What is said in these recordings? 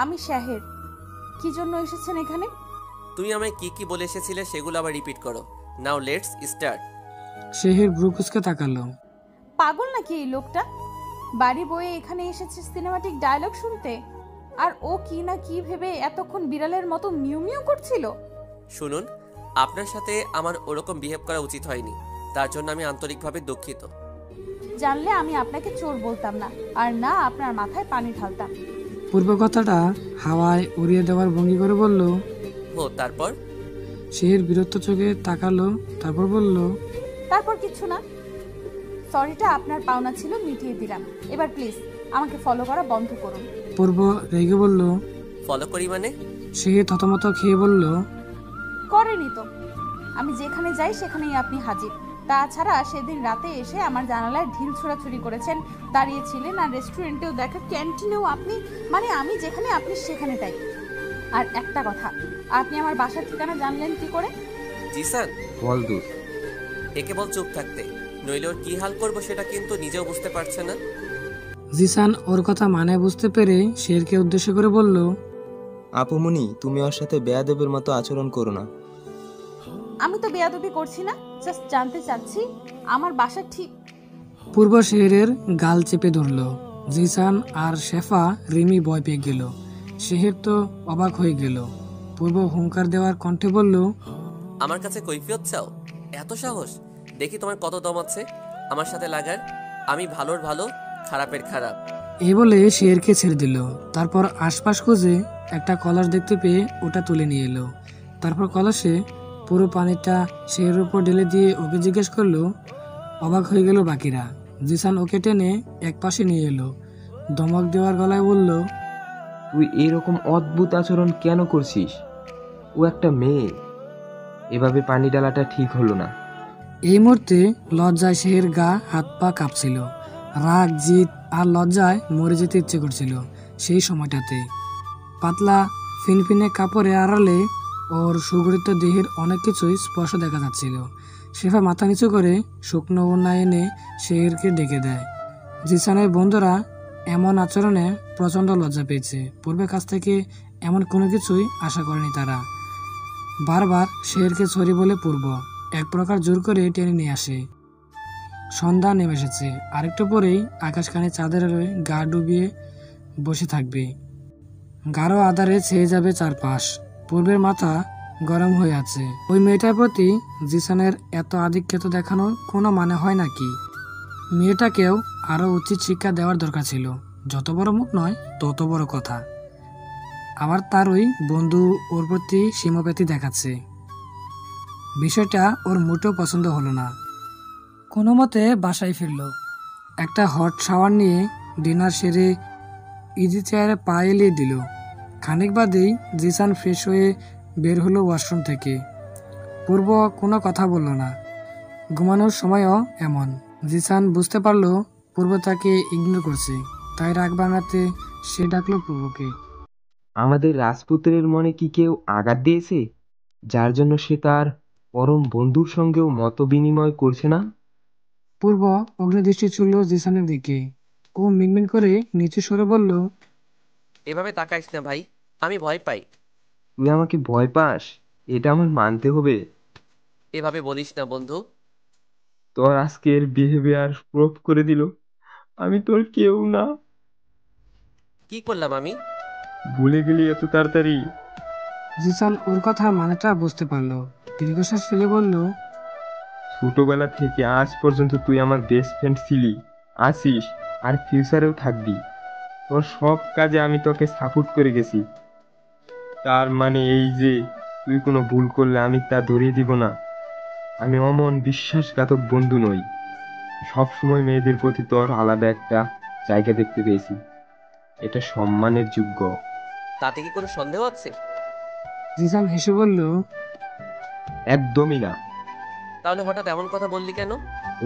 আমি শাহের। কি জন্য এসেছেন এখানে? তুমি আমায় কি কি বলে এসেছিলে সেগুলো আবার রিপিট করো। Now let's start. শাহের ভ্রু কুঁচকে তাকালো। পাগল নাকি এই লোকটা? বাড়ি বয়ে এখানে এসেছে সিনেমাটিক ডায়লগ শুনতে, আর ও কি না কি ভেবে এতক্ষণ বিড়ালের মতো মিউ মিউ করছিল। শুনুন, আপনার সাথে আমার ওরকম বিহেভ করা উচিত হয়নি, তার জন্য আমি আন্তরিকভাবে দুঃখিত। জানলে আমি আপনাকে চোর বলতাম না, আর না আপনার মাথায় পানি ঢালতাম। পূর্ব কথাটা হাওয়ায় উড়িয়ে দেওয়ার ভঙ্গি করে বলল। হো, তারপর? শাহের বিরক্ত চোখে তাকালো, তারপর বলল, তারপর কিছু না। সরিটা আপনার পাওনা ছিল, মিটিয়ে দিলাম। এবার প্লিজ আমাকে ফলো করা বন্ধ করুন। পূর্ব রেগে বলল। ফলো করি মানে? শাহের থতমত খেয়ে বলল, করেনি তো। আমি যেখানে যাই সেখানেই আপনি হাজির। তাছাড়া সেদিন রাতে এসে আমার জানালায় ঢিল ছোড়াছুড়ি করেছেন, দাঁড়িয়েছিলেন, আর রেস্টুরেন্টেও দেখা, ক্যান্টিনেও আপনি, মানে আমি যেখানে আপনি সেখানে তাই। আর একটা কথা, আপনি আমার বাসার ঠিকানা জানলেন কি করে? জিসান, বল দোষ। একে বল চুপ থাকতে, নইলে ওর কি হাল করবো সেটা কিন্তু নিজেও বুঝতে পারছে না। জিসান ওর কথা মানে বুঝতে পেরে শেরকে উদ্দেশ্য করে বলল, আপুমনি, তুমি ওর সাথে বেয়াদবের মতো আচরণ করো না। আমি তো বেয়াদবি করছি না, জাস্ট জানতে চাচ্ছি আমার বাসা ঠিক। পূর্ব শেহরের গাল চেপে ধরল। জিসান আর শেফা রিমি ভয় পেয়ে গেল। শেহর তো অবাক হয়ে গেল। পূর্ব হুঙ্কার দেওয়ার কণ্ঠে বলল, আমার কাছে কৈফিয়ত চাও? এত সাহস! দেখি তোমার কত দম আছে আমার সাথে লাগার। আমি ভালোর ভালো, খারাপের খারাপ। এই বলে শেরকে ছেড়ে দিল। তারপর আশপাশ খুঁজে একটা কলস দেখতে পেয়ে ওটা তুলে নিয়ে এলো। তারপর কলসে পুরো পানিটা শেরের উপর ঢেলে দিয়ে ওকে জিজ্ঞেস করলো। অবাক হয়ে গেল বাকিরা। জিসান ওকে টেনে এক পাশে নিয়ে এলো, ধমক দেওয়ার গলায় বলল, তুই এরকম অদ্ভুত আচরণ কেন করছিস? ও একটা মেয়ে, এভাবে পানি ডালাটা ঠিক হলো না। এই মুহূর্তে লজ্জায় শের গা হাত পা কাঁপছিল। রাগ, জিদ আর লজ্জায় মরে যেতে ইচ্ছে করছিল। সেই সময়টাতে পাতলা ফিনফিনে কাপড়ে আড়ালে ওর সুগঠিত দেহের অনেক কিছুই স্পষ্ট দেখা যাচ্ছিল। শেফা মাথা নিচু করে শুকনো ওড়না এনে শেরকে ডেকে দেয়। জিসানের বন্ধুরা এমন আচরণে প্রচণ্ড লজ্জা পেয়েছে। পূর্বের কাছ থেকে এমন কোনো কিছুই আশা করেনি তারা। বারবার শেরকে সরি বলে পূর্ব এক প্রকার জোর করে টেনে নিয়ে আসে। সন্ধ্যা নেমে এসেছে। আরেকটু পরেই আকাশখানি চাঁদের আলোয় গা ডুবিয়ে বসে থাকবে। গাঢ় আধারে ছেয়ে যাবে চারপাশ। পূর্বের মাথা গরম হয়ে আছে। ওই মেয়েটার প্রতি জিসানের এত আধিক্যতা দেখানোর কোনো মানে হয় নাকি? মেয়েটাকেও আরও উচিত শিক্ষা দেওয়ার দরকার ছিল। যত বড় মুখ নয় তত বড় কথা। আবার তার ওই বন্ধু ওর প্রতি সিমোপ্যাথি দেখাচ্ছে। বিষয়টা ওর মোটেও পছন্দ হলো না। কোনো মতে বাসায় ফিরল। একটা হট শাওয়ার নিয়ে ডিনার সেরে ইজি চেয়ারে পা এলিয়ে দিল। খানিক বাদেই জিসান ফ্রেশ হয়ে বের হলো ওয়াশরুম থেকে। পূর্ব কোনো কথা বলল না। ঘুমানোর সময়ও এমন। জিসান বুঝতে পারল পূর্ব তাকে ইগনোর করছে, তাই রাগ ভাঙাতে সে ডাকলো পূর্বকে। আমাদের রাজপুত্রের মনে কি কেউ আঘাত দিয়েছে, যার জন্য সে তার পরম বন্ধুর সঙ্গেও মত বিনিময় করছে না? পূর্ব অগ্নিদৃষ্টি ছুড়ল জিসানের দিকে। ও মিনমিন করে নিচু সরে বলল, এভাবে তাকাইস না ভাই, আমি ভয় পাই। তুই আমাকে ভয় পাস? এটা আমার মানতে হবে। এভাবে বলিস না বন্ধু। তোর আজকের বিহেভিয়ার প্রুফ করে দিল আমি তোর কেউ না। কি করলাম আমি? ভুলে গেলি এত তাড়াতাড়ি? জিসান ওর কথা মানেটা বুঝতে পারলো। দীর্ঘশ্বাস ফেলে বলল, ছোটবেলা থেকে আজ পর্যন্ত তুই আমার বেস্ট ফ্রেন্ড ছিলি, আছিস, আর ফিউচারেও থাকবি। তোর সব কাজে আমি তোকে সাপোর্ট করে গেছি। তার মানে এই যে তুই কোনো ভুল করলে আমি তা ধরিয়ে দিব না? আমি অমন বিশ্বাসঘাতক বন্ধু নই। সবসময় মেয়েদের প্রতি তোর আলাদা একটা জায়গা দেখতে পেয়েছি। এটা সম্মানের যোগ্য। তাতে কি কোনো সন্দেহ আছে? জিসান হেসে বলল, একদমই না। তাহলে হঠাৎ এমন কথা বললি কেন?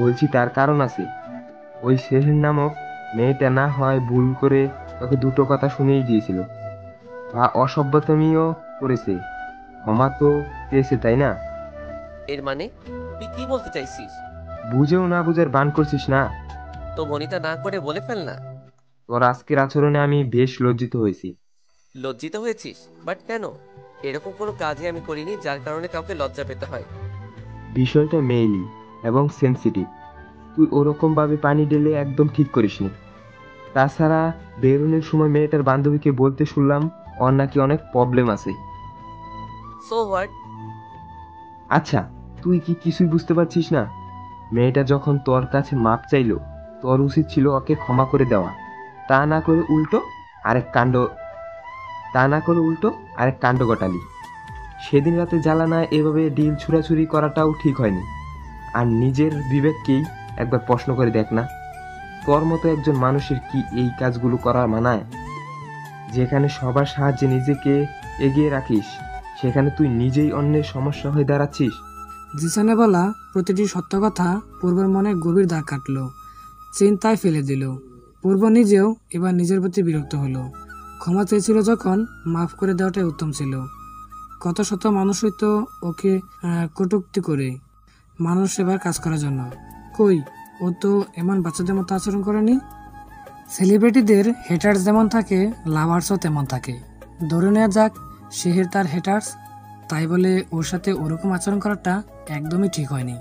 বলছি তার কারণ আছে। ওই শেহর নামক মেয়েটা না হয় ভুল করে তোকে দুটো কথা শুনেই দিয়েছিল, বা অসভ্যতামিও করেছে, ক্ষমা তো চেয়েছে, তাই না? এর মানে তুই কি বলতে চাইছিস? বুঝেও না বুঝার বান করছিস না? তো বনিতা না করে বলে ফেল না। তোর আজকের আচরণে আমি বেশ লজ্জিত হয়েছি। লজ্জিত হয়েছিস? বাট কেন? এরকম কোনো কাজই আমি করিনি যার কারণে কাউকে লজ্জা পেতে হয়। বিষয়টা মেইলি এবং সেনসিটিভ। তুই ওরকমভাবে পানি ঢেলে একদম ঠিক করিসনি। তাছাড়া বেরোনোর সময় মেয়েটার বান্ধবীকে বলতে শুনলাম ওর নাকি অনেক প্রবলেম আছে। So what? আচ্ছা, তুই কি কিছুই বুঝতে পারছিস না? মেয়েটা যখন তোর কাছে মাপ চাইলো, তোর উচিত ছিল ওকে ক্ষমা করে দেওয়া। তা না করে উল্টো আরেক কাণ্ড তা না করে উল্টো আরেক কাণ্ড ঘটালি। সেদিন রাতে জ্বালানায় এভাবে ডিল ছুড়াছুড়ি করাটাও ঠিক হয়নি। আর নিজের বিবেককেই একবার প্রশ্ন করে দেখ না, তোর মতো একজন মানুষের কি এই কাজগুলো করা মানায়? যেখানে সবার সাহায্যে নিজেকে এগিয়ে রাখিস, সেখানে তুই নিজেই অন্যের সমস্যা হয়ে দাঁড়াচ্ছিস। জিসানে বলা প্রতিটি সত্য কথা পূর্বের মনে গভীর দাগ কাটল, চিন্তায় ফেলে দিল। পূর্ব নিজেও এবার নিজের প্রতি বিরক্ত হলো। ক্ষমা চেয়েছিল যখন, মাফ করে দেওয়াটাই উত্তম ছিল। কত শত মানুষই তো ওকে কটূক্তি করে মানুষ সেবার কাজ করার জন্য। কই, ও তো এমন বাচ্চাদের মতো আচরণ করেনি। সেলিব্রিটিদের হেটার্স যেমন থাকে, লাভার্সও তেমন থাকে। ধরে নেওয়া যাক শেহের তার হেটার্স, তাই বলে ওর সাথে ওরকম আচরণ করাটা একদমই ঠিক হয়নি।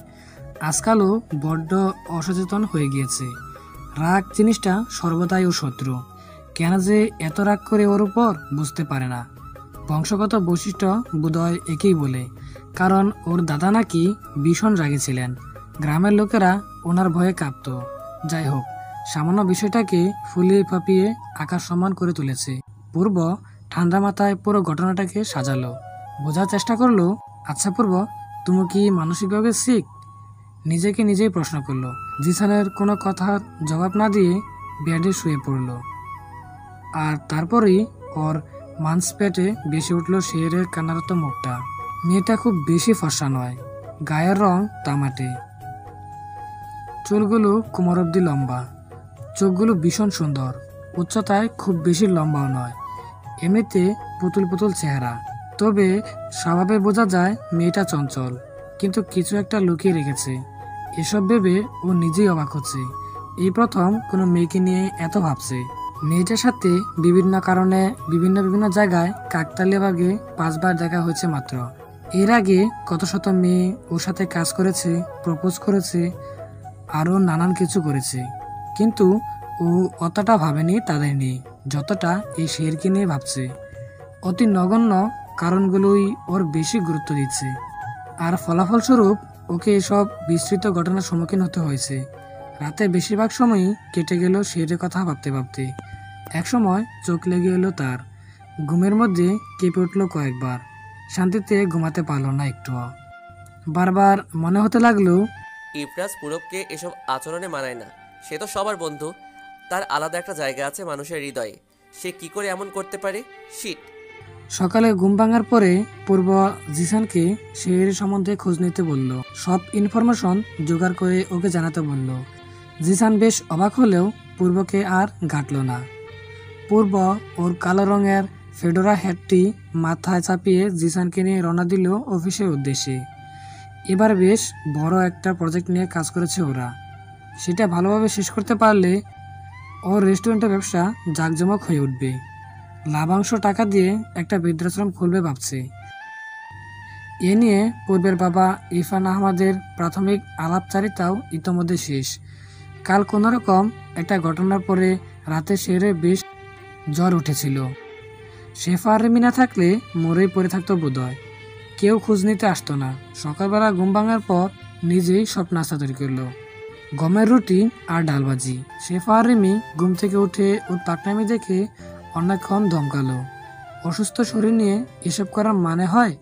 আজকালও বড্ড অসচেতন হয়ে গিয়েছে। রাগ জিনিসটা সর্বদাই ওর শত্রু। কেন যে এত রাগ করে ওর উপর বুঝতে পারে না। বংশগত বৈশিষ্ট্য বোধহয় একেই বলে, কারণ ওর দাদা নাকি ভীষণ রাগী ছিলেন। গ্রামের লোকেরা ওনার ভয়ে কাঁপত। যাই হোক, সামান্য বিষয়টাকে ফুলিয়ে ফাঁপিয়ে আকাশ সমান করে তুলেছে। পূর্ব ঠান্ডা মাথায় পুরো ঘটনাটাকে সাজালো, বোঝার চেষ্টা করলো। আচ্ছা পূর্ব, তুমি কি মানসিকভাবে শিখ? নিজেকে নিজেই প্রশ্ন করলো। জিসানের কোনো কথার জবাব না দিয়ে বেডে শুয়ে পড়ল। আর তারপরেই ওর মাংসপেটে বেশি উঠল শেরের কান্নারত মুখটা। মেয়েটা খুব বেশি ফর্সা নয়, গায়ের রং তামাটে, চুলগুলো কোমর অব্দি লম্বা, চোখগুলো ভীষণ সুন্দর, উচ্চতায় খুব বেশি লম্বাও নয়, এমনিতে পুতুল পুতুল চেহারা। তবে স্বভাবে বোঝা যায় মেয়েটা চঞ্চল, কিন্তু কিছু একটা লুকিয়ে রেখেছে। এসব ভেবে ও নিজেই অবাক হচ্ছে। এই প্রথম কোনো মেয়েকে নিয়ে এত ভাবছে। মেয়েটার সাথে বিভিন্ন কারণে বিভিন্ন জায়গায় কাকতালীয়ভাবে 5 বার দেখা হয়েছে মাত্র। এর আগে কত শত মেয়ে ওর সাথে কাজ করেছে, প্রপোজ করেছে, আরও নানান কিছু করেছে, কিন্তু ও অতটা ভাবেনি তাদের নিয়ে যতটা এই শেরকে নিয়ে ভাবছে। অতি নগণ্য কারণগুলোই ওর বেশি গুরুত্ব দিচ্ছে, আর ফলাফলস্বরূপ ওকে এসব বিস্তৃত ঘটনার সম্মুখীন হতে হয়েছে। রাতে বেশিরভাগ সময়ই কেটে গেল শেরের কথা ভাবতে ভাবতে। একসময় চোখ লেগে এলো তার, ঘুমের মধ্যে কেঁপে উঠল কয়েকবার, শান্তিতে ঘুমাতে পারল না একটুও। বারবার মনে হতে লাগলো, ইফরাজ পূরবকে এসব আচরণে মানায় না। সে তো সবার বন্ধু, তার আলাদা একটা জায়গা আছে মানুষের হৃদয়ে। সে কি করে এমন করতে পারে? শিট। সকালে ঘুম ভাঙার পরে পূর্ব জিসানকে শের সম্বন্ধে খোঁজ নিতে বলল, সব ইনফরমেশন জোগাড় করে ওকে জানাতে বলল। জিসান বেশ অবাক হলেও পূর্বকে আর ঘাটল না। পূর্ব ওর কালো রঙের ফেডোরা হ্যাটটি মাথায় চাপিয়ে জিসানকে নিয়ে রওনা দিল অফিসের উদ্দেশ্যে। এবার বেশ বড় একটা প্রজেক্ট নিয়ে কাজ করেছে ওরা। সেটা ভালোভাবে শেষ করতে পারলে ওর রেস্টুরেন্টের ব্যবসা জাঁকজমক হয়ে উঠবে। লাভাংশ টাকা দিয়ে একটা বৃদ্ধাশ্রম খুলবে ভাবছে। এ নিয়ে পূর্বের বাবা ইরফান আহমদের প্রাথমিক আলাপচারিতাও ইতোমধ্যে শেষ। কাল কোনোরকম একটা ঘটনার পরে রাতে শেরে বেশ জ্বর উঠেছিল। শেফা আর রেমি না থাকলে মরেই পড়ে থাকতো বোধহয়। কেউ খোঁজ নিতে আসতো না। সকালবেলা ঘুম ভাঙার পর নিজেই সব নাস্তা তৈরি করলো, গমের রুটি আর ডাল ভাজি। শেফা আর রেমি ঘুম থেকে উঠে ওর পাকনামি দেখে অনেকক্ষণ ধমকালো। অসুস্থ শরীর নিয়ে এসব করার মানে হয়?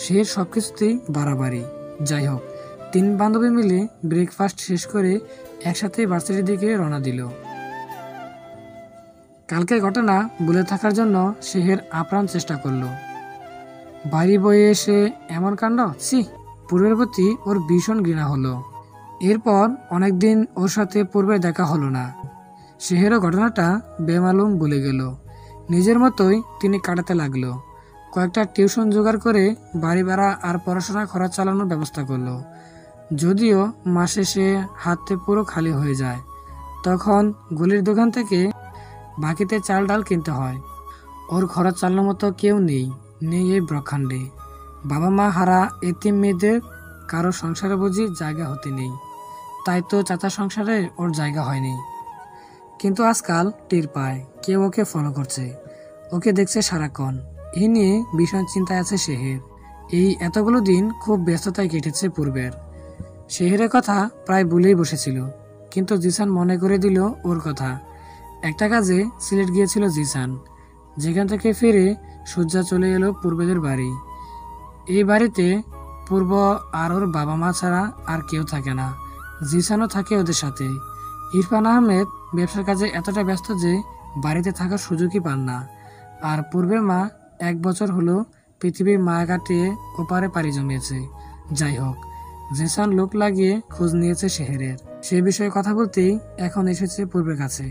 সে সব কিছুতেই বাড়াবাড়ি। যাই হোক, 3 বান্ধবী মিলে ব্রেকফাস্ট শেষ করে একসাথে ভার্সিটির দিকে রওনা দিল। কালকের ঘটনা ভুলে থাকার জন্য শেহের আপ্রাণ চেষ্টা করলো। বাড়ি বয়ে এসে এমন কাণ্ড, ছি! পূর্বের প্রতি ওর ভীষণ ঘৃণা হলো। এরপর অনেকদিন ওর সাথে পূর্বে দেখা হলো না। শেহেরও ঘটনাটা বেমালুম ভুলে গেল। নিজের মতোই তিনি কাটাতে লাগলো। কয়েকটা টিউশন জোগাড় করে বাড়ি ভাড়া আর পড়াশোনা খরচ চালানোর ব্যবস্থা করলো। যদিও মাসে সে হাতে পুরো খালি হয়ে যায়, তখন গলির দোকান থেকে বাকিতে চাল ডাল কিনতে হয়। ওর খরচ চালানোর মতো কেউ নেই নেই এই ব্রহ্মাণ্ডে। বাবা মা হারা এতিম মেয়েদের কারো সংসারে বুঝি জায়গা হতে নেই, তাই তো চাচা সংসারে ওর জায়গা হয়নি। কিন্তু আজকাল টের পায় কেউ ওকে ফলো করছে, ওকে দেখছে সারাক্ষণ। এই নিয়ে ভীষণ চিন্তায় আছে শেহের। এই এতগুলো দিন খুব ব্যস্ততায় কেটেছে পূর্বের। শেহেরের কথা প্রায় ভুলেই বসেছিল, কিন্তু জিসান মনে করে দিল ওর কথা। একটা কাজে সিলেট গিয়েছিল জিসান, যেখান থেকে ফিরে সূর্যা চলে এলো পূর্বেদের বাড়ি। এই বাড়িতে পূর্ব আর ওর বাবা মা ছাড়া আর কেউ থাকে না, জিসানও থাকে ওদের সাথে। ইরফান আহমেদ ব্যবসার কাজে এতটা ব্যস্ত যে বাড়িতে থাকার সুযোগই পান না। আর পূর্বের মা 1 বছর হলো পৃথিবীর মায়া কাটিয়ে ওপারে পাড়ি জমিয়েছে। যাই হোক, জিসান লোক লাগিয়ে খোঁজ নিয়েছে শেহেরের। সে বিষয়ে কথা বলতেই এখন এসেছে পূর্বের কাছে।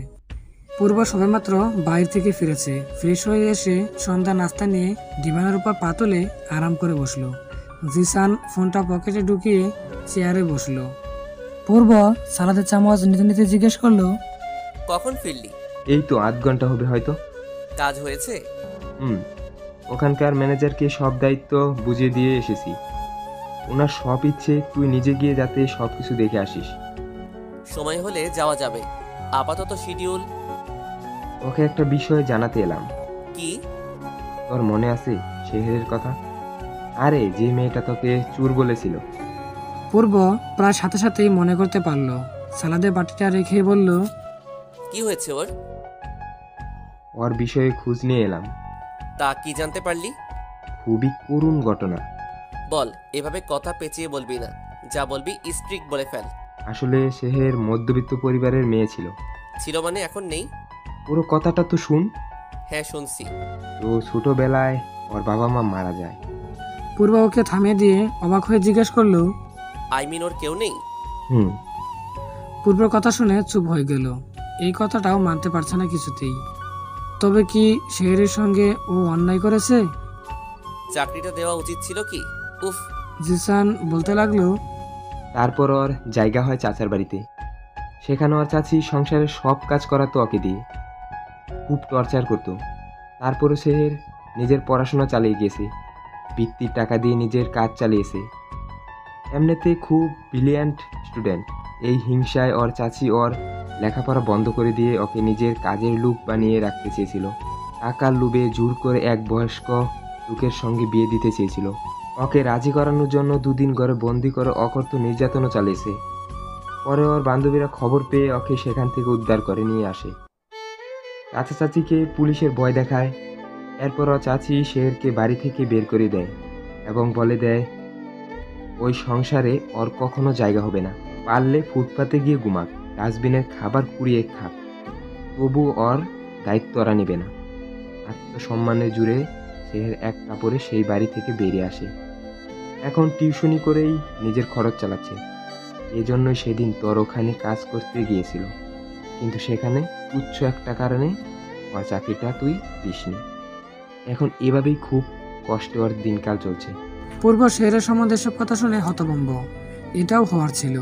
পূর্ব সবেমাত্র বাইরে থেকে ফিরেছে। ফ্রেশ হয়ে এসে সন্ধ্যা নাস্তা নিয়ে ডিভানের উপর পা তুলে আরাম করে বসলো। জিসান ফোনটা পকেটে ঢুকিয়ে চেয়ারে বসলো। পূর্ব সালাদের চামচ নিতে নিতে জিজ্ঞেস করলো, কখন ফিরলি? এই তো 8 ঘন্টা হবে হয়তো। কাজ হয়েছে? ওখানকার ম্যানেজারকে সব দায়িত্ব বুঝিয়ে দিয়ে এসেছি। ওনার সব ইচ্ছে তুই নিজে গিয়ে যাতে সব কিছু দেখে আসিস। সময় হলে যাওয়া যাবে, আপাতত শিডিউল। ওকে একটা বিষয় জানাতে এলাম। কি? তোর মনে আছে শেহেরের কথা? আরে যে মেয়েটা তোকে চুর বলেছিল। পূর্ব প্রায় সাথে সাথেই মনে করতে পারলো। সালাদে বাটিটা রেখে বলল, কি হয়েছে ওর? ওর বিষয়ে খোঁজ নিয়ে এলাম। তা কি জানতে পারলি? খুবই করুণ ঘটনা। বল, এভাবে কথা পেঁচিয়ে বলবি না, যা বলবি স্ট্রিক্ট বলে ফেল। আসলে শেহের মধ্যবিত্ত পরিবারের মেয়ে ছিল। ছিল মানে এখন নেই? পুরো কথাটা তো শুন। হ্যাঁ শুনছি। তো ছোটবেলায় ওর বাবা মা মারা যায়। পূর্ব ওকে থামিয়ে দিয়ে অবাক হয়ে জিজ্ঞেস করলো, আই মিন ওর কেউ নেই? হুম পূর্বের কথা শুনে চুপ হয়ে গেল। এই কথাটাও মানতে পারছে না কিছুতেই। তবে কি শেহেরের সঙ্গে ও অন্যায় করেছে? চাকরিটা দেওয়া উচিত ছিল কি? উফ। জিসান বলতে লাগলো, তারপর ওর জায়গা হয় চাচার বাড়িতে। সেখানে ওর চাচি সংসারের সব কাজ করাতো ওকে দিয়ে, খুব টর্চার করতো। তারপরও শেহের নিজের পড়াশোনা চালিয়ে গিয়েছে, বৃত্তির টাকা দিয়ে নিজের কাজ চালিয়েছে। এমনিতে খুব ব্রিলিয়ান্ট স্টুডেন্ট। এই হিংসায় ওর চাচি ওর লেখাপড়া বন্ধ করে দিয়ে ওকে নিজের কাজের লোক বানিয়ে রাখতে চেয়েছিল। টাকার লোভে জোর করে এক বয়স্ক লোকের সঙ্গে বিয়ে দিতে চেয়েছিল। ওকে রাজি করানোর জন্য 2 দিন ঘরে বন্দি করে অকথ্য নির্যাতনও চালিয়েছে। পরে ওর বান্ধবীরা খবর পেয়ে ওকে সেখান থেকে উদ্ধার করে নিয়ে আসে। চাচা চাচিকে পুলিশের ভয় দেখায়। এরপর ওর চাচি শেরকে বাড়ি থেকে বের করে দেয় এবং বলে দেয় ওই সংসারে ওর কখনো জায়গা হবে না। পারলে ফুটপাতে গিয়ে ঘুমাক, ডাস্টবিনের খাবার কুড়িয়ে খাক, তবু ওর দায়িত্ব ওরা নেবে না। আত্মসম্মানের জুড়ে শেহের এক কাপড়ে সেই বাড়ি থেকে বেরিয়ে আসে। এখন টিউশনি করেই নিজের খরচ চালাচ্ছে। এজন্যই সেদিন তোর ওখানে কাজ করতে গিয়েছিল, কিন্তু সেখানে তুচ্ছ একটা কারণে ওর চাকরিটা তুই দিসনি। এখন এভাবেই খুব কষ্টে ওর দিনকাল চলছে। পূর্ব শেহেরের সম্বন্ধে সব কথা শুনে হতভম্ব। এটাও হওয়ার ছিল।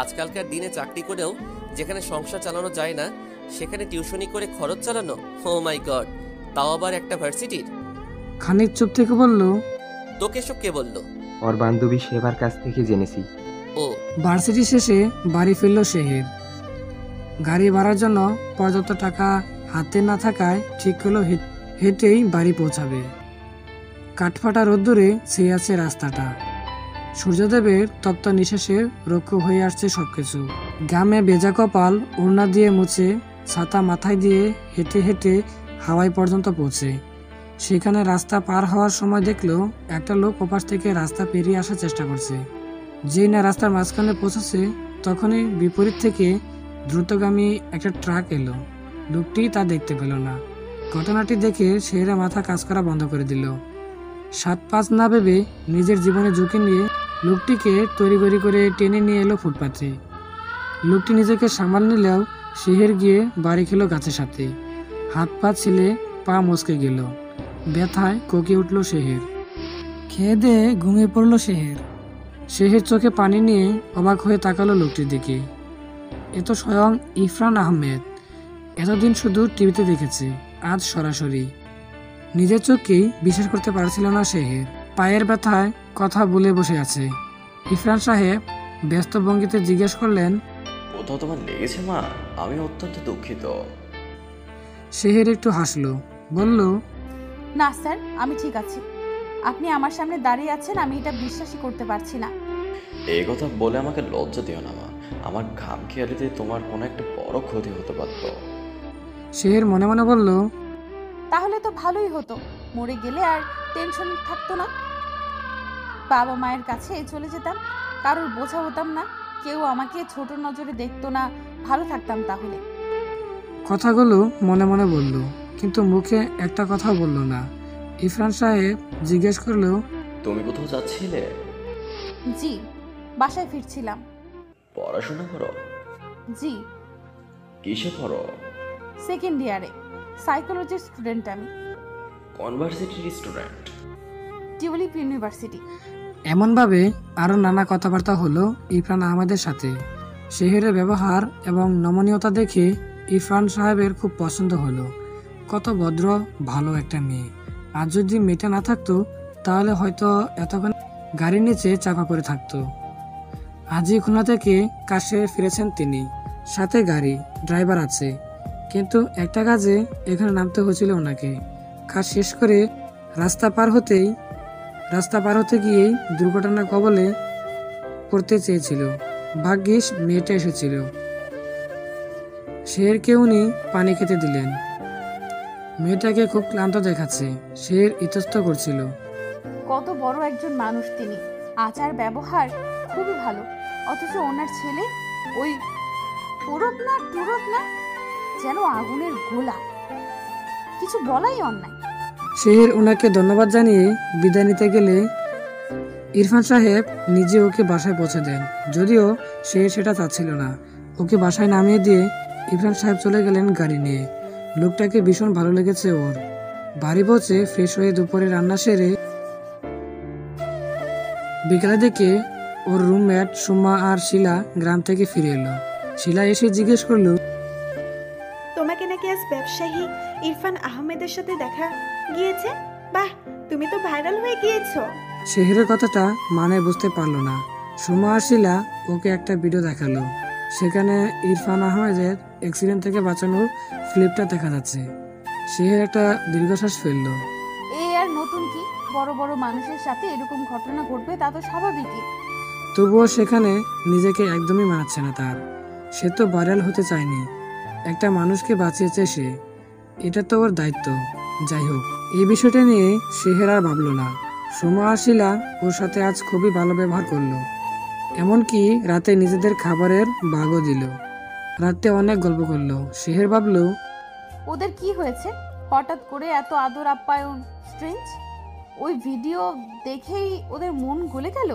আজকালকার দিনে চাকরি করেও যেখানে সংসার চালানো যায় না, সেখানে টিউশনি করে খরচ চালানো? ও মাই গড, তাও আবার একটা ভার্সিটির। খানিক চুপ থেকে বলল, তোকে সব কে বললো? ওর বান্ধবী সেবার কাছ থেকে জেনেছি। ও, ভার্সিটি শেষে বাড়ি ফিরল শেহের। গাড়ি ভাড়ার জন্য পর্যাপ্ত টাকা হাতে না থাকায় ঠিক হলো হেঁটেই বাড়ি পৌঁছাবে। কাঠফাটা রোদ্দুরে ছেয়ে আছে রাস্তাটা। সূর্যদেবের তপ্ত নিঃশ্বাসে রক্ষ হয়ে আসছে সবকিছু। গ্রামে ভেজা কপাল ওড়না দিয়ে মুছে ছাতা মাথায় দিয়ে হেঁটে হেঁটে হাওয়াই পর্যন্ত পৌঁছে। সেখানে রাস্তা পার হওয়ার সময় দেখলো একটা লোক ওপাশ থেকে রাস্তা পেরিয়ে আসার চেষ্টা করছে। যেই না রাস্তার মাঝখানে পৌঁছেছে, তখনই বিপরীত থেকে দ্রুতগামী একটা ট্রাক এলো। লোকটি তা দেখতে পেল না। ঘটনাটি দেখে শেহরা মাথা কাজ করা বন্ধ করে দিল। 7-5 না ভেবে নিজের জীবনে ঝুঁকি নিয়ে লোকটিকে তড়িঘড়ি করে টেনে নিয়ে এলো ফুটপাথে। লোকটি নিজেকে সামাল নিলেও শেহের গিয়ে বাড়ি খেলো গাছের সাথে। হাত পা ছিলে, পা মচকে গেল। ব্যথায় কোকিয়ে উঠল শেহের। খেয়ে দিয়ে ঘুমিয়ে পড়ল শেহের। শেহের চোখে পানি নিয়ে অবাক হয়ে তাকালো লোকটির দিকে। এ তো স্বয়ং ইরফান আহমেদ। এতদিন শুধু টিভিতে দেখেছে, আজ সরাসরি। নিজের চোখকেই বিশ্বাস করতে পারছিল না শেহের। পায়ের ব্যথায় কথা বলে বসে আছে। ইরফান সাহেব ব্যস্ত ভঙ্গিতে জিজ্ঞেস করলেন, কোথাও তোমার লেগেছে মা? আমি অত্যন্ত দুঃখিত। শেহের একটু হাসলো, বলল, না স্যার, আমি ঠিক আছি। আপনি আমার সামনে দাঁড়িয়ে আছেন, আমি এটা বিশ্বাসই করতে পারছি না। এই কথা বলে আমাকে লজ্জা দিও না মা। আমার খামখেয়ালিতে তোমার কোনো একটা বড় ক্ষতি হতে পারত। শেহের মনে মনে বলল, তাহলে তো ভালোই হতো, মরে গেলে আর টেনশন থাকতো না। বাবা মায়ের কাছে চলে যেতাম, কারোর বোঝা হতাম না, কেউ আমাকে ছোট নজরে দেখতো না, ভালো থাকতাম তাহলে। কথাগুলো মনে মনে বলল, কিন্তু মুখে একটা কথাও বলল না। ইরফান সাহেব জিজ্ঞেস করলো, তুমি কোথাও যাচ্ছিলে? জি, বাসায় ফিরছিলাম। পড়াশোনা করো? জি, কিসে পড়ো? সেকেন্ড ইয়ারে, সাইকোলজির স্টুডেন্ট আমি, কনভার্সিটির স্টুডেন্ট? Tulip university. এমনভাবে আরও নানা কথাবার্তা হলো ইরফান আহমেদের সাথে। শেহেরের ব্যবহার এবং নমনীয়তা দেখে ইরফান সাহেবের খুব পছন্দ হলো। কত ভদ্র, ভালো একটা মেয়ে। আর যদি মেয়েটা না থাকতো তাহলে হয়তো এতক্ষণ গাড়ির নিচে চাপা পড়ে থাকতো। আজই খুলনা থেকে কাছে ফিরেছেন তিনি, সাথে গাড়ি, ড্রাইভার আছে। কিন্তু একটা কাজে এখানে নামতে হয়েছিল ওনাকে। কাজ শেষ করে রাস্তা পার হতে গিয়েই দুর্ঘটনার কবলে পড়তে চেয়েছিল। ভাগ্যিস মেয়েটা এসেছিল। শেরকে উনি পানি খেতে দিলেন। মেয়েটাকে খুব ক্লান্ত দেখাচ্ছে। শের ইতস্ত করছিল। কত বড় একজন মানুষ তিনি, আচার ব্যবহার খুবই ভালো, অথচ ওনার ছেলে ওই পুরত না যেন আগুনের গোলা, কিছু বলাই অন্যায়। শের ওনাকে ধন্যবাদ জানিয়ে বিদায় নিতে গেলে ইরফান সাহেব নিজে ওকে বাসায় পৌঁছে দেন, যদিও সে সেটা চাচ্ছিল না। ওকে বাসায় নামিয়ে দিয়ে ইরফান সাহেব চলে গেলেন গাড়ি নিয়ে। লোকটাকে ভীষণ ভালো লেগেছে ওর। বাড়ি পৌঁছে ফ্রেশ হয়ে দুপুরে রান্না সেরে বিকেলের দিকে ওর রুমমেট সুমা আর শিলা গ্রাম থেকে ফিরে এলো। শিলা এসে জিজ্ঞেস করলো, তোমাকে নাকি আজ ব্যবসায়ী ইরফান আহমেদের সাথে দেখা গিয়েছে? বাহ, তুমি তো ভাইরাল হয়ে গিয়েছো। শেহরের কথাটা মানে বুঝতে পারলো না। সুমা আর শিলা ওকে একটা ভিডিও দেখালো। সেখানে ইরফান আহমেদের অ্যাক্সিডেন্ট থেকে বাঁচানোর ক্লিপটা দেখা যাচ্ছে। শেহর একটা দীর্ঘশ্বাস ফেললো। এই আর নতুন কি, বড় বড় মানুষের সাথে এরকম ঘটনা ঘটবে তা তো স্বাভাবিকই। তবুও সেখানে নিজেকে একদমই মানাচ্ছে না তার। সে তো ভাইরাল হতে চায়নি, একটা মানুষকে বাঁচিয়েছে সে, এটা তো ওর দায়িত্ব। যাই হোক, এই বিষয়টা নিয়ে শেহর আর ভাবলো না। সুমা আর শিলা ওর সাথে আজ খুবই ভালো ব্যবহার করলো। এমনকি রাতে নিজেদের খাবারের ভাগও দিল। রাতে অনেক গল্প করলো। শেহর ভাবলো, ওদের কি হয়েছে হঠাৎ করে এত আদর আপ্যায়ন, স্ট্রেঞ্জ। ওই ভিডিও দেখেই ওদের মন গলে গেল।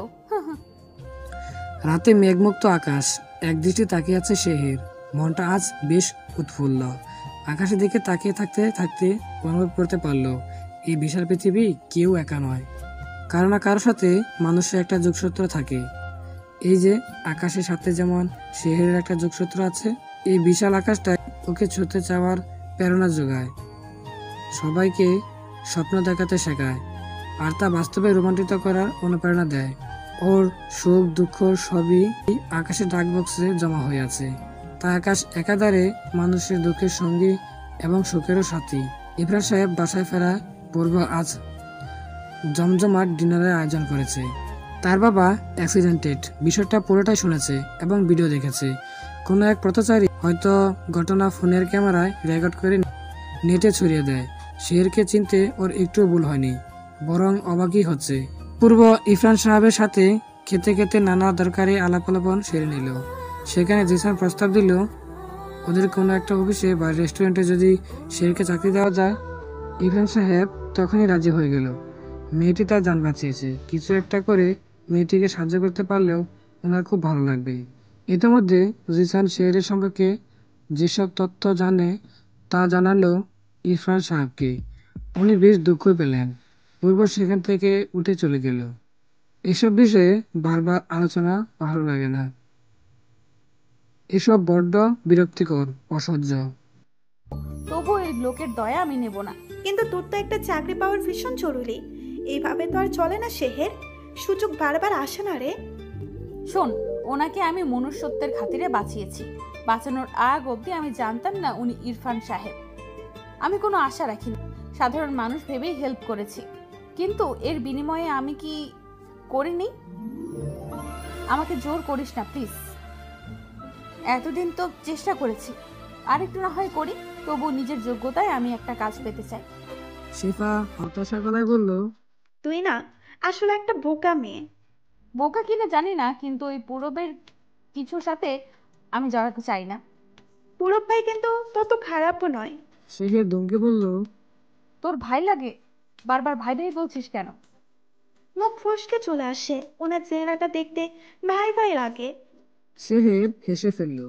রাতে মেঘমুক্ত আকাশ, একদৃষ্টি তাকিয়ে আছে শেহের। মনটা আজ বেশ উৎফুল্ল। আকাশের দিকে তাকিয়ে থাকতে থাকতে অনুভব করতে পারলো এই বিশাল পৃথিবী কেউ একা নয়, কারো না কারোর সাথে মানুষের একটা যোগসূত্র থাকে। এই যে আকাশের সাথে যেমন শেহের একটা যোগসূত্র আছে, এই বিশাল আকাশটা ওকে ছুঁতে চাওয়ার প্রেরণা যোগায়, সবাইকে স্বপ্ন দেখাতে শেখায়, আর তা বাস্তবে রোমান্টিত করার অনুপ্রেরণা দেয়। ওর সুখ দুঃখ সবই আকাশের ডাক বক্সে জমা হয়ে আছে। তাই আকাশ একাধারে মানুষের দুঃখের সঙ্গী এবং সুখেরও সাথী। ইব্রাহিম সাহেব বাসায় ফেরা পূর্ব আজ জমজমাট ডিনারের আয়োজন করেছে। তার বাবা অ্যাক্সিডেন্টেড, বিষয়টা পুরোটাই শুনেছে এবং ভিডিও দেখেছে। কোনো এক পথচারী হয়তো ঘটনা ফোনের ক্যামেরায় রেকর্ড করে নেটে ছড়িয়ে দেয়। শেরকে চিনতে ওর একটু ভুল হয়নি, বরং অবাকই হচ্ছে। পূর্ব ইরফান সাহেবের সাথে খেতে খেতে নানা দরকারি আলাপালাপন সেরে নিল। সেখানে জিসান প্রস্তাব দিল ওদের কোনো একটা অফিসে বা রেস্টুরেন্টে যদি শেরকে চাকরি দেওয়া যায়। ইরফান সাহেব তখনই রাজি হয়ে গেল। মেয়েটি তার জান বাঁচিয়েছে, কিছু একটা করে মেয়েটিকে সাহায্য করতে পারলেও ওনার খুব ভালো লাগবে। ইতিমধ্যে জিসান শেরের সম্পর্কে যেসব তথ্য জানে তা জানালো ইরফান সাহেবকে। উনি বেশ দুঃখ পেলেন। পূর্ব সেখান থেকে উঠে চলে গেল। এসব বিষয়ে বারবার আলোচনা ভালো লাগে না, এসব বড্ড বিরক্তিকর, অসহ্য। তবুও এই লোকের দয়া আমি নেব না। কিন্তু তোর তো একটা চাকরি পাওয়ার ভীষণ জরুরি। এইভাবে তো আর চলে না শেহের, সুযোগ বারবার আসে না রে। শোন, ওনাকে আমি মনুষ্যত্বের খাতিরে বাঁচিয়েছি। বাঁচানোর আগ অবধি আমি জানতাম না উনি ইরফান সাহেব। আমি কোনো আশা রাখিনি, সাধারণ মানুষ ভেবেই হেল্প করেছি। কিন্তু এর বিনিময়ে আমি কি করিনি? আমাকে জোর করিস না প্লিজ। এতদিন তো চেষ্টা করেছি, আরেকটু না হয় করি। তবু নিজের যোগ্যতায় আমি একটা কাজ পেতে চাই। শেফা হতাশা গলায় বলল, তুই না আসলে একটা বোকা মেয়ে। বোকা কিনা জানি না, কিন্তু ওই পূরবের কিছুর সাথে আমি জড়াতে চাই না। পূরব ভাই কিন্তু তত খারাপও নয়। শেখের দমকে বলল, তোর ভাই লাগে? বারবার ভাই ভাই বলছিস কেন? মুখ ফসকে চলে আসে, ওনার চেহারাটা দেখতে ভাই ভাই লাগে। শেহের হেসে ফেলল।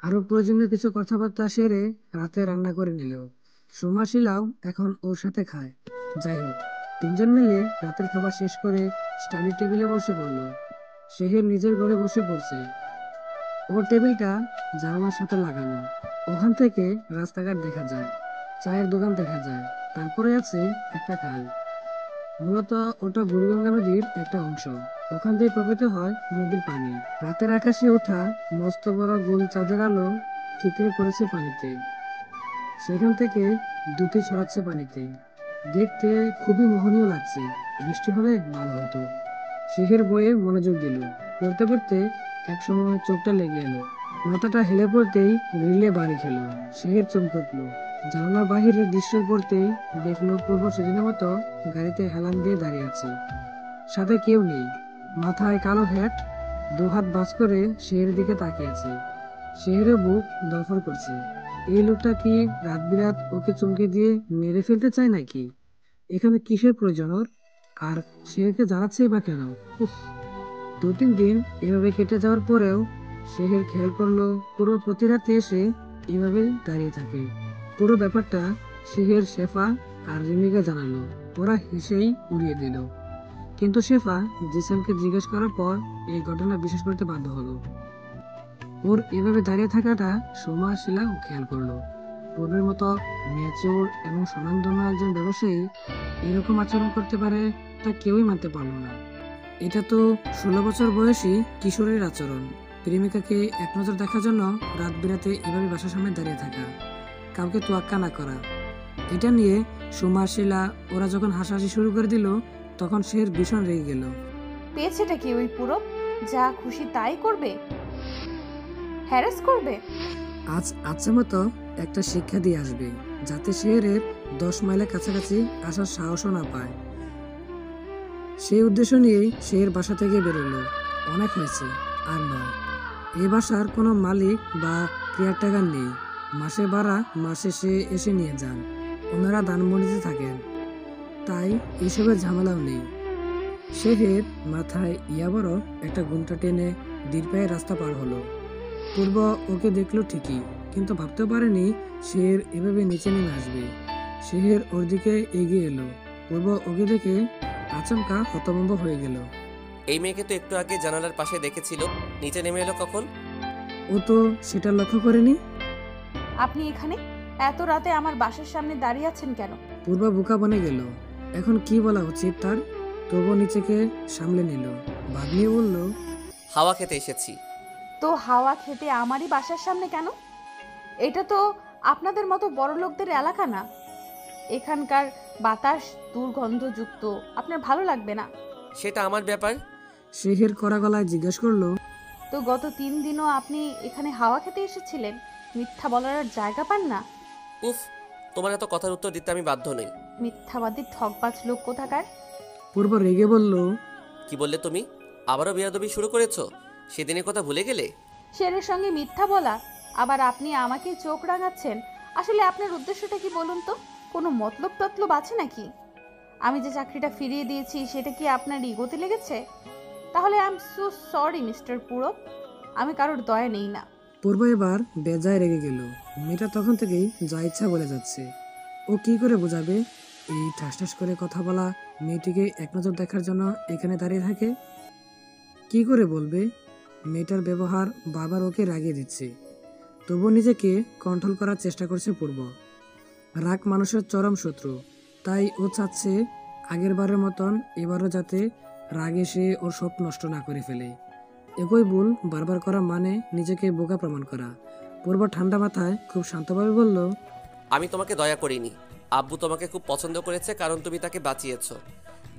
আরো প্রয়োজনীয় কিছু কথাবার্তা সেরে রাতে রান্না করে নিল। সুমাশিলাও এখন ওর সাথে খায়। যাই হোক, তিনজন মিলে রাতের খাবার শেষ করে স্টাডি টেবিলে বসে পড়ল। শেহের নিজের ঘরে বসে পড়ছে। ওর টেবিলটা জানালার সাথে লাগানো। ওখান থেকে রাস্তাঘাট দেখা যায়, চায়ের দোকান দেখা যায়, তারপরে আছে একটা খাল। মূলত ওটা বুড়িগঙ্গা নদীর একটা অংশ। ওখান দিয়ে প্রবাহিত হয় নদীর পানি। রাতের আকাশে ওঠা মস্ত বড় গোল চাঁদের আলো ঠিকরে পড়েছে পানিতে। সেখান থেকে দুটি ছড়াচ্ছে পানিতে। দেখতে খুবই মোহনীয় লাগছে। বৃষ্টি হলে ভালো হতো। শেখের বইয়ে মনোযোগ দিল। পড়তে পড়তে একসময় চোখটা লেগে এলো। মাথাটা হেলে পড়তেই রিলে বাড়ি খেলো। শেখের চমকে উঠল। জানালার বাহিরের দৃশ্য পড়তেই দেখলো পূর্ব সেদিনের মতো গাড়িতে হেলান দিয়ে দাঁড়িয়ে আছে। সাথে কেউ নেই। মাথায় কালো হ্যাট, দুহাত বাজ করে শেহের দিকে তাকিয়ে আছে। শেহেরও বুক দরফর করছে। এই লোকটা কি রাত বিরাত ওকে চমকে দিয়ে মেরে ফেলতে চায় নাকি? এখানে কিসের প্রয়োজন ওর? আর শেহরকে জানাচ্ছেই বা কেন? উফ। 2-3 দিন এভাবে কেটে যাওয়ার পরেও শেহের খেয়াল করলো পুরো প্রতি রাতে এসে এভাবে দাঁড়িয়ে থাকে। পুরো ব্যাপারটা শেহের, শেফা আর রিমিকে জানালো। ওরা হেসেই উড়িয়ে দিল। কিন্তু শেফা জিসানকে জিজ্ঞেস করার পর এই ঘটনা বিশ্বাস করতে বাধ্য হলো। ওর এভাবে দাঁড়িয়ে থাকাটা সোমা শিলাও খেয়াল করলো। পূর্বের মতো ম্যাচিওর এবং স্বনামধন্য একজন ব্যবসায়ী এরকম আচরণ করতে পারে তা কেউই মানতে পারলো না। এটা তো 16 বছর বয়সী কিশোরীর আচরণ। প্রেমিকাকে এক নজর দেখার জন্য রাত বিরাতে এভাবে বাসার সামনে দাঁড়িয়ে থাকা, কাউকে তোয়াক্কা না করা। এটা নিয়ে সোমা শিলা ওরা যখন হাসাহাসি শুরু করে দিল, তখন সে ভীষণ রেগে গেল। পেয়েছেটা কি ওই পূরব? যা খুশি তাই করবে, হ্যারাস করবে। আজ আচ্ছা মতো একটা শিক্ষা দিয়ে আসবে, যাতে শহরের 10 মাইলের কাছাকাছি আসার সাহসও না পায়। সেই উদ্দেশ্য নিয়েই শের বাসা থেকে বেরোলো। অনেক হয়েছে, আর নয়। এই বাসার কোনো মালিক বা কেয়ারটেকার নেই। মাসের ভাড়া মাসে সে এসে নিয়ে যান। ওনারা দানমন্ডিতে থাকেন, তাই এসবের ঝামেলাও নেই। শেহের মাথায় বড় একটা ঘুমটা টেনে ধীর পায়ে রাস্তা পার হলো। পূর্ব ওকে দেখলো ঠিকই, কিন্তু ভাবতেও পারেনি শের এভাবে নিচে নেমে আসবে। শেহের ওর দিকে এগিয়ে এলো। পূর্ব ওকে দেখে আচমকা হতভম্ব হয়ে গেল। এই মেয়েকে তো একটু আগে জানালার পাশে দেখেছিল, নিচে নেমে এলো কখন? ও তো সেটা লক্ষ্য করেনি। আপনি এখানে এত রাতে আমার বাসার সামনে দাঁড়িয়ে আছেন কেন? পূর্ব বোকা বনে গেল। এখন কি বলা উচিত তার? তবু নিচেকে সামলে নিল। বাদ নিয়ে বলল, হাওয়া খেতে এসেছি। তো হাওয়া খেতে আমারই বাসার সামনে কেন? এটা তো আপনাদের মতো বড় লোকদের এলাকা না। এখানকার বাতাস দুর্গন্ধযুক্ত, আপনার ভালো লাগবে না। সেটা আমার ব্যাপার। শেহের কড়া গলায় জিজ্ঞেস করলো, তো গত 3 দিনও আপনি এখানে হাওয়া খেতে এসেছিলেন? মিথ্যা বলার আর জায়গা পান না? উফ, তোমার এত কথার উত্তর দিতে আমি বাধ্য নই। মিথ্যাবাদী ঠকবাজ লোক কোথাকার। পূর্ব রেগে বলল, কি বললে তুমি? আবারও বেয়াদবি শুরু করেছো? সেদিনের কথা ভুলে গেলে? শেরের সঙ্গে মিথ্যা বলা, আবার আপনি আমাকে চোখ রাঙাচ্ছেন। আসলে আপনার উদ্দেশ্যটা কি বলুন তো? কোনো মতলব টতলব আছে নাকি? আমি যে চাকরিটা ফিরিয়ে দিয়েছি সেটা কি আপনার ইগোতে লেগেছে? তাহলে I am so sorry mister Purab, আমি কারোর দয়া নেই না। পূর্ব এবার বেজায় রেগে গেল। মেয়েটা তখন থেকেই যা ইচ্ছা বলে যাচ্ছে। ও কি করে বোঝাবে এই ঠাস ঠাস করে কথা বলা মেয়েটিকে এক নজর দেখার জন্য এখানে দাঁড়িয়ে থাকে? কি করে বলবে? মেয়েটার ব্যবহার বারবার ওকে রাগিয়ে দিচ্ছে। তবু নিজেকে কন্ট্রোল করার চেষ্টা করছে পূর্ব। রাগ মানুষের চরম শত্রু, তাই ও চাচ্ছে আগেরবারের মতন এবারও যাতে রাগ এসে ওর সব নষ্ট না করে ফেলে। একই ভুল বারবার করা মানে নিজেকে বোকা প্রমাণ করা। পূর্ব ঠান্ডা মাথায় খুব শান্তভাবে বলল, আমি তোমাকে দয়া করিনি। আব্বু তোমাকে খুব পছন্দ করেছে কারণ তুমি তাকে বাঁচিয়েছ।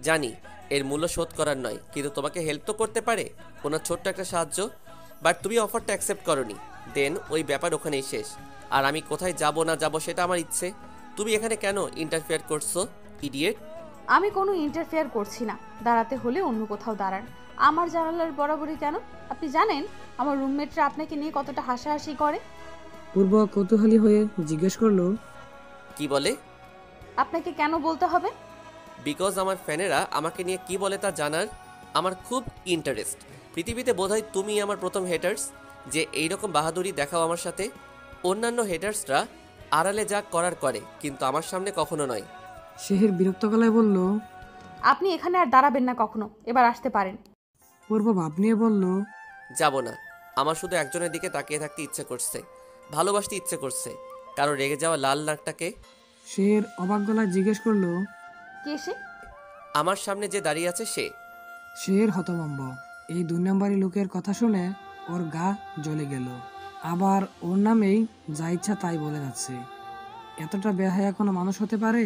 জানি এর মূল্য শোধ করার নয়, কিন্তু তোমাকে হেল্প তো করতে পারে, কোনো ছোট্ট একটা সাহায্য। বাট তুমি অফারটা অ্যাকসেপ্ট করনি, দেন ওই ব্যাপার ওখানেই শেষ। আর আমি কোথায় যাব না যাব সেটা আমার ইচ্ছে। তুমি এখানে কেন ইন্টারফেয়ার করছো, ইডিয়েট? আমি কোনো ইন্টারফেয়ার করছি না। দাঁড়াতে হলে অন্য কোথাও দাঁড়ান। আমার জানালার বরাবরই কেন? আপনি জানেন আমার রুমমেটরা আপনাকে নিয়ে কতটা হাসাহাসি করে? পূর্ব কৌতূহলী হয়ে জিজ্ঞেস করলো, কি বলে? আপনাকে কেন বলতে হবে? বিকজ আমার ফ্যানেরা আমাকে নিয়ে কি বলে তা জানার আমার খুব ইন্টারেস্ট। পৃথিবীতে বোধহয় তুমি আমার প্রথম হেটার্স যে এইরকম বাহাদুরি দেখাও আমার সাথে। অন্যান্য হেটার্সরা আড়ালে যা করার করে, কিন্তু আমার সামনে কখনো নয়। শেহের বিরক্ত গলায় বলল। আপনি এখানে আর দাঁড়াবেন না কখনো, এবার আসতে পারেন। পূর্ব ভাব নিয়ে বলল, যাব না। আমার শুধু একজনের দিকে তাকিয়ে থাকতে ইচ্ছে করছে, ভালোবাসতে ইচ্ছে করছে। কারো রেগে যাওয়া লাল নাকটাকে। শেহের অবাক গলায় জিজ্ঞেস করলো, কে সে? আমার সামনে যে দাঁড়িয়ে আছে সে। শেহের হতভম্ব। এই 2 নম্বরী লোকের কথা শুনে ওর গা জ্বলে গেল। আবার ওর নামেই যা ইচ্ছা তাই বলে যাচ্ছে। এতটা বেহায়া কোনো মানুষ হতে পারে?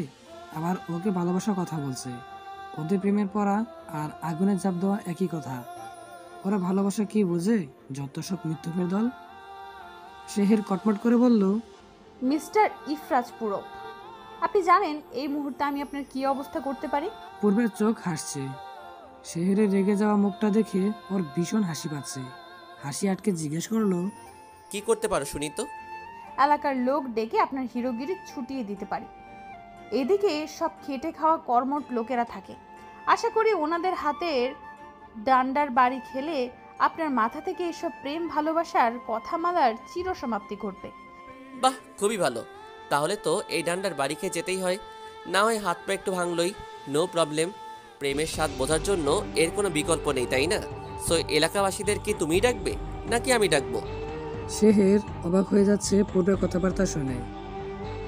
আবার ওকে ভালোবাসার কথা বলছে। ওদের প্রেমের পড়া আর আগুনে চাপ দেওয়া একই কথা। ওরা ভালোবাসা কি বোঝে? যত সব মিথ্যুকের দল। শেহের কটমট করে বলল, মিস্টার ইফরাজ পুরব, আপনি জানেন এই মুহূর্তে আমি আপনার কি অবস্থা করতে পারি? পূর্বের চোখ হাসছে। শেহেরের রেগে যাওয়া মুখটা দেখে ওর ভীষণ হাসি পাচ্ছে। হাসি আটকে জিজ্ঞেস করলো, কি করতে পারো শুনি তো? এলাকার লোক ডেকে আপনার হিরোগিরি ছুটিয়ে দিতে পারি। এদিকে সব খেটে খাওয়া কর্মঠ লোকেরা থাকে। আশা করি ওনাদের হাতের ডান্ডার বাড়ি খেলে আপনার মাথা থেকে এসব প্রেম ভালোবাসার কথামালার চিরসমাপ্তি ঘটবে। বাহ, খুবই ভালো। তাহলে তো এই ডান্ডার বাড়ি খেয়ে যেতেই হয়। না হয় হাত পা একটু ভাঙলই, নো প্রবলেম। প্রেমের স্বাদ বোঝার জন্য এর কোনো বিকল্প নেই, তাই না? সো এলাকাবাসীদের কি তুমিই ডাকবে নাকি আমি ডাকবো? শেহের অবাক হয়ে যাচ্ছে পূর্বের কথাবার্তা শুনে।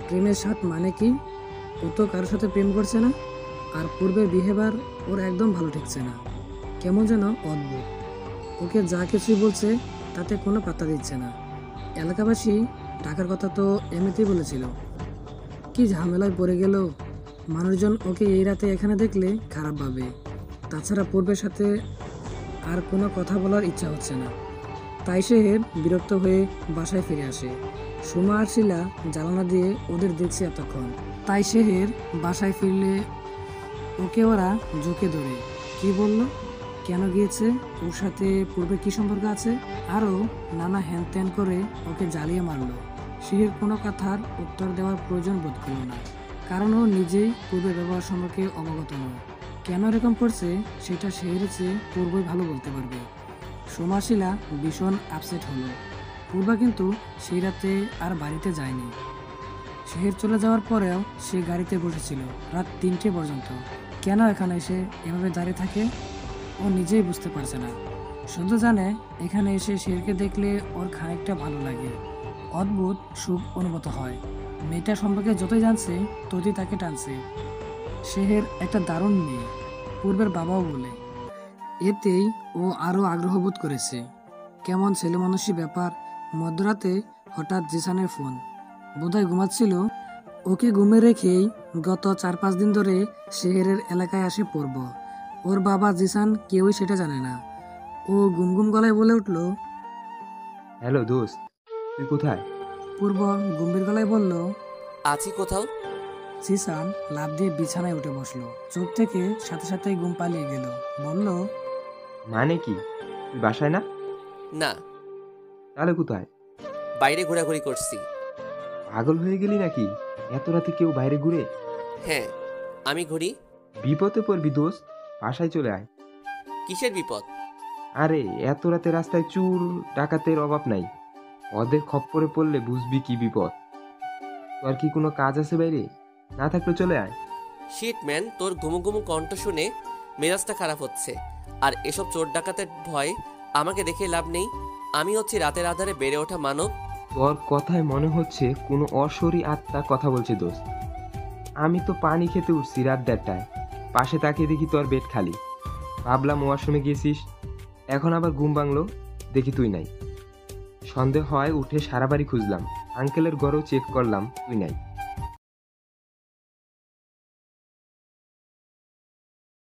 প্রেমের স্বাদ মানে কি? ও তো কারোর সাথে প্রেম করছে না। আর পূর্বের বিহেভিয়ার ওর একদম ভালো ঠেকছে না। কেমন যেন অদ্ভুত। ওকে যা কিছুই বলছে তাতে কোনো পাত্তা দিচ্ছে না। এলাকাবাসী ডাকার কথা তো এমনিতেই বলেছিল। কি ঝামেলায় পড়ে গেল। মানুষজন ওকে এই রাতে এখানে দেখলে খারাপ ভাবে। তাছাড়া পূর্বের সাথে আর কোনো কথা বলার ইচ্ছা হচ্ছে না। তাই শেহের বিরক্ত হয়ে বাসায় ফিরে আসে। সুমা আর শিলা জানালা দিয়ে ওদের দেখছে এতক্ষণ। তাই শেহের বাসায় ফিরলে ওকে ওরা জোকে ধরে। কি বলল, কেন গিয়েছে, ওর সাথে পূর্বে কি সম্পর্ক আছে, আরও নানা হ্যান ত্যান করে ওকে জ্বালিয়ে মারলো। শেহের কোনো কথার উত্তর দেওয়ার প্রয়োজন বোধ করল না, কারণ ও নিজেই পূর্বের ব্যবহার সম্পর্কে অবগত নয়। কেন এরকম করছে সেটা শেহের চেয়ে পূর্বই ভালো বলতে পারবে। সোমাশিলা ভীষণ আপসেট হলো। পূর্বা কিন্তু সেই রাতে আর বাড়িতে যায়নি। শেহের চলে যাওয়ার পরেও সে গাড়িতে বসেছিল রাত 3টে পর্যন্ত। কেন এখানে এসে এভাবে দাঁড়িয়ে থাকে ও নিজেই বুঝতে পারছে না। শুধু জানে এখানে এসে শেরকে দেখলে ওর খানিকটা ভালো লাগে, অদ্ভুত সুখ অনুভূত হয়। মেয়েটা সম্পর্কে যতই জানছে ততই তাকে টানছে। শেহের একটা দারুণ মেয়ে, পূর্বের বাবাও বলে। এতেই ও আরও আগ্রহ বোধ করেছে। কেমন ছেলে মানুষই ব্যাপার। মধ্যরাতে হঠাৎ জিসানের ফোন। বোধহয় ঘুমাচ্ছিল। ওকে ঘুমে রেখেই গত 4-5 দিন ধরে শেহেরের এলাকায় আসে পূর্ব। ওর বাবা জিসান কেউই সেটা জানে না। ও গুমগুম গলায় বলে উঠল, হ্যালো দোস্ত, তুই কোথায়? পূর্ব গম্ভীর গলায় বলল। আছি কোথাও। জিসান লাফ দিয়ে বিছানায় উঠে বসলো। চোখ থেকে সাথে সাথেই ঘুম পালিয়ে গেল। বলল, মানে কি, তুই বাসায় না? না, তাহলে কোথায়? বাইরে ঘোরাঘুরি করছি। পাগল হয়ে গেলি নাকি? এত রাতে কেউ বাইরে ঘুরে? হ্যাঁ, আমি ঘুরি। বিপদে পড়বি দোস্ত, বাসায় চলে আয়। কিসের বিপদ? আরে এত রাতে রাস্তায় চুর ডাকাতের অভাব নাই। ওদের খপ্পরে পড়লে বুঝবি কি বিপদ। তোর কি কোনো কাজ আছে বাইরে? না থাকলে চলে আয়। শিট ম্যান, তোর ঘুমু ঘুমু কণ্ঠ শুনে মেজাজটা খারাপ হচ্ছে। আর এসব চোর ডাকাতের ভয় আমাকে দেখে লাভ নেই। আমি হচ্ছি রাতের আধারে বেড়ে ওঠা মানব। তোর কথায় মনে হচ্ছে কোনো অশরী আত্মা কথা বলছে দোস্ত। আমি তো পানি খেতে উঠছি রাত 1:30টায়, পাশে তাকিয়ে দেখি তোর বেড খালি। ভাবলাম ওয়াশরুমে গিয়েছিস, এখন আবার ঘুম ভাঙলো, দেখি তুই নাই। সন্দেহ হয় উঠে সারা বাড়ি খুঁজলাম, আঙ্কেলের ঘরেও চেক করলাম, তুই নাই।